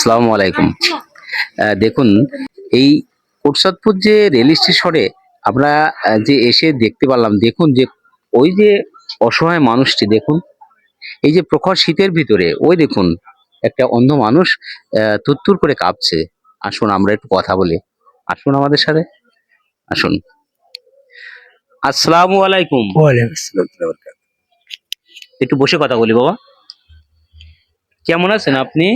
আসসালামু আলাইকুম। দেখুন, এই কোটচাঁদপুর যে রেল স্টেশনে আমরা যে এসে দেখতে পারলাম, দেখুন যে ওই যে অসহায় মানুষটি দেখুন, এই যে প্রখর শীতের ভিতরে ওই দেখুন একটা অন্ধ মানুষ তুত্তুর করে কাঁপছে। আসুন আমরা একটু কথা বলি। আসুন আমাদের সাথে, আসুন। আসসালামু আলাইকুম। ওয়ালাইকুম আসসালাম ওয়া বারাকাতুহু। একটু বসে কথা বলি বাবা। কেমন আছেন আপনি?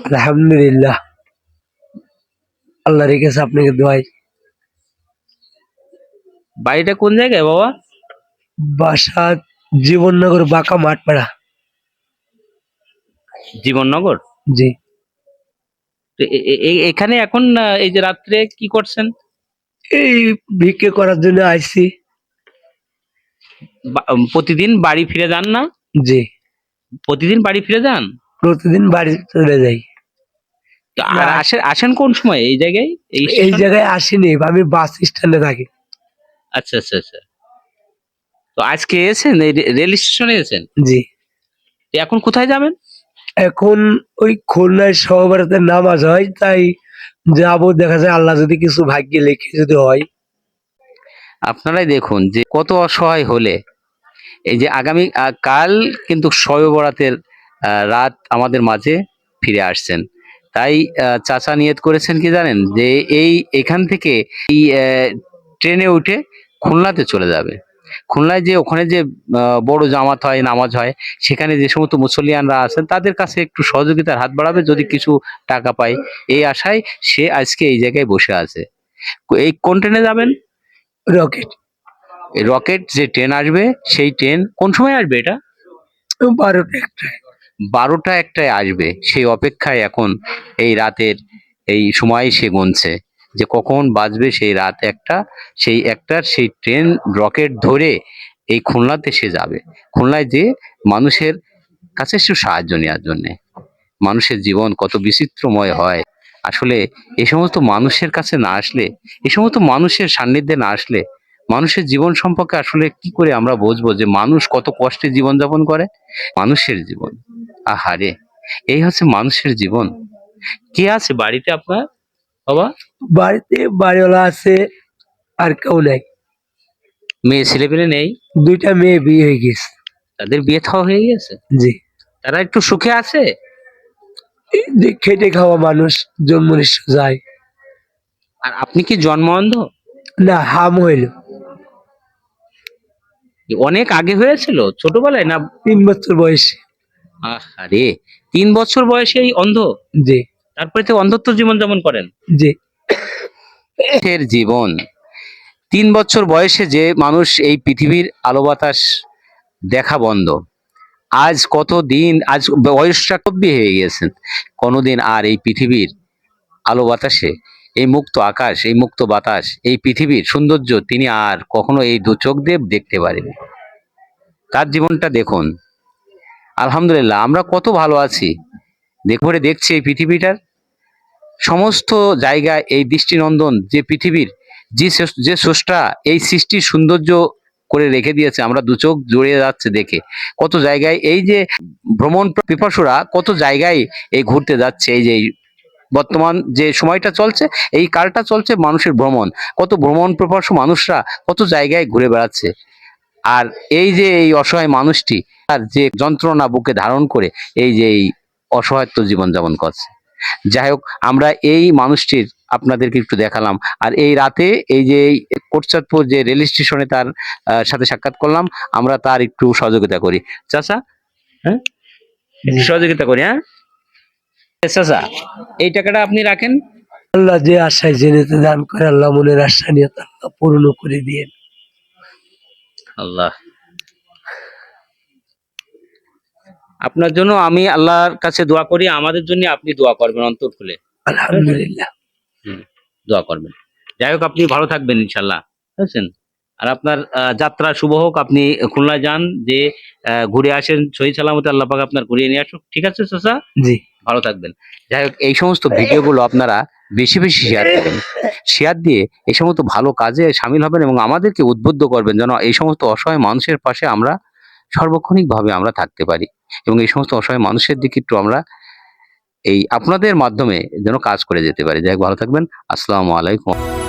আলহামদুলিল্লাহ, আল্লাহ রেখেছে আপনাকে দোয়াই। বাড়িটা কোন জায়গায় বাবা? বাসা জীবননগর, বাঁকা মাঠপাড়া। জীবননগর। জি, তো এখানে এখন এই যে রাত্রে কি করছেন? এই ভিক্ষে করার জন্য আইছি। প্রতিদিন বাড়ি ফিরে যান না? জি, প্রতিদিন বাড়ি ফিরে যান? প্রতিদিন বাড়ি চলে যাই। তো আর আসেন আসেন কোন সময় এই জায়গায়, এই এই স্টেশনে? জায়গায় আসিনি, আমি বাস স্ট্যান্ডে থাকি। আচ্ছা আচ্ছা আচ্ছা। তো আজকে এসেছেন এই রেল স্টেশনে এসেছেন? জি, তো এখন কোথায় যাবেন? এখন ওই খুলনায় সহবরাতে নামাজ হয়, তাই যাবো। দেখা যায় আল্লাহ যদি কিছু ভাগ্যে লেখে যদি হয়। আপনারাই দেখুন যে কত অসহায় হলে এই যে আগামী কাল কিন্তু শবে বরাতের রাত আমাদের মাঝে ফিরে আসছেন। তাই চাচা নিয়ত করেছেন কি জানেন, যে এখান থেকে এই ট্রেনে উঠে খুলনাতে চলে যাবে। খুলনায় যে ওখানে যে বড় জামাত হয়, নামাজ হয়, সেখানে যে সমস্ত মুসল্লিয়ানরা আছেন তাদের কাছে একটু সহযোগিতার হাত বাড়াবে, যদি কিছু টাকা পায় এই আশায় সে আজকে এই জায়গায় বসে আছে। এই কোন ট্রেনে যাবেন? রকেট। এই রকেট যে ট্রেন আসবে, সেই ট্রেন কোন সময় আসবে এটা? 12টা একটায়। 12টা 1টায় আসবে, সেই অপেক্ষায় এখন এই রাতের এই সময় সে গুনছে যে কখন বাজবে সেই রাত 1টা। সেই 1টার সেই ট্রেন রকেট ধরে এই খুলনাতে সে যাবে। খুলনায় যে মানুষের কাছে একটু সাহায্য নেওয়ার জন্য। মানুষের জীবন কত বিচিত্রময় হয় আসলে। এই সমস্ত মানুষের কাছে না আসলে, এই সমস্ত মানুষের সান্নিধ্যে না আসলে, মানুষের জীবন সম্পর্কে আসলে কি করে আমরা বুঝবো যে মানুষ কত কষ্টে জীবনযাপন করে? মানুষের জীবন, আহারে, এই হচ্ছে মানুষের জীবন। কে আছে বাড়িতে আপনার বাবা? বাড়িতে বাড়িওয়ালা আছে, আর কেউ নেই। মেয়ে ছেলেপেলে নেই? 2টা মেয়ে বিয়ে হয়ে গেছে। তাদের বিয়ে থাওয়া হয়ে গেছে? জি, তারা একটু সুখে আছে? এই যে খেটে খাওয়া মানুষ, জন্ম নিশ্চয় যায়। আর আপনি কি জন্ম অন্ধ? না, হাম হইল অনেক আগে হয়েছিল, ছোটবেলায় না? 3 বছর বয়সে। আরে, 3 বছর বয়সেই অন্ধ? জি, তারপরে তো অন্ধত্ব জীবন যাপন করেন? জি, এর জীবন 3 বছর বয়সে যে মানুষ এই পৃথিবীর আলো বাতাস দেখা বন্ধ, আজ কত দিন, আজ বয়সটা কব্বি হয়ে গেছেন, কোনোদিন আর এই পৃথিবীর আলো বাতাসে, এই মুক্ত আকাশ, এই মুক্ত বাতাস, এই পৃথিবীর সৌন্দর্য তিনি আর কখনো এই দু চোখ দিয়ে দেখতে পারেনি। তার জীবনটা দেখুন। আলহামদুলিল্লাহ, আমরা কত ভালো আছি। দেখছি এই পৃথিবীটার সমস্ত জায়গায় এই দৃষ্টিনন্দন যে পৃথিবীর যে স্রষ্টা এই সৃষ্টির সৌন্দর্য করে রেখে দিয়েছে, আমরা দু চোখ জুড়িয়ে যাচ্ছে দেখে। কত জায়গায় এই যে ভ্রমণ পিপাসুরা কত জায়গায় এই ঘুরতে যাচ্ছে, এই যে বর্তমান যে সময়টা চলছে, এই কালটা চলছে মানুষের ভ্রমণ। কত ভ্রমণ পিপাসু মানুষরা কত জায়গায় ঘুরে বেড়াচ্ছে। আর এই যে এই অসহায় মানুষটি তার যে যন্ত্রণা বুকে ধারণ করে এই যে এই অসহায়ত্ব জীবনযাপন করছে। যাই হোক, আমরা এই মানুষটির আপনাদেরকে একটু দেখালাম। আর এই রাতে এই যে কোটচাঁদপুর যে রেল স্টেশনে তার সাথে সাক্ষাৎ করলাম, আমরা তার একটু সহযোগিতা করি। চাচা, হ্যাঁ, একটু সহযোগিতা করি। হ্যাঁ চাচা, এই টাকাটা আপনি রাখেন। আল্লাহ যে আশায় জেনেতে দান করে, আল্লাহ মনের আশা নিয়ে আল্লাহ পূর্ণ করে দিয়ে। আল্লাহ, আপনার জন্য আমি আল্লাহর কাছে দোয়া করি, আমাদের জন্য আপনি দোয়া করবেন অন্তর খুলে। আলহামদুলিল্লাহ। দোয়া করবেন। যাই হোক, আপনি ভালো থাকবেন ইনশাল্লাহ, বুঝছেন? আর আপনার যাত্রা শুভ হোক। আপনি খুলনায় যান, যে ঘুরে আসেন সহি সালামতে, আল্লাহ পাক আপনার ঘুরিয়ে নিয়ে আসুক। ঠিক আছে চাচা, জি, ভালো থাকবেন। যাই হোক, এই সমস্ত ভিডিওগুলো আপনারা বেশি বেশি শেয়ার করবেন। শেয়ার দিয়ে এই সমস্ত ভালো কাজে সামিল হবেন এবং আমাদেরকে উদ্বুদ্ধ করবেন যেন এই সমস্ত অসহায় মানুষের পাশে আমরা সার্বক্ষণিকভাবে আমরা থাকতে পারি এবং এই সমস্ত অসহায় মানুষের দিকে একটু আমরা এই আপনাদের মাধ্যমে যেন কাজ করে যেতে পারি। যাই হোক, ভালো থাকবেন। আসসালামু আলাইকুম।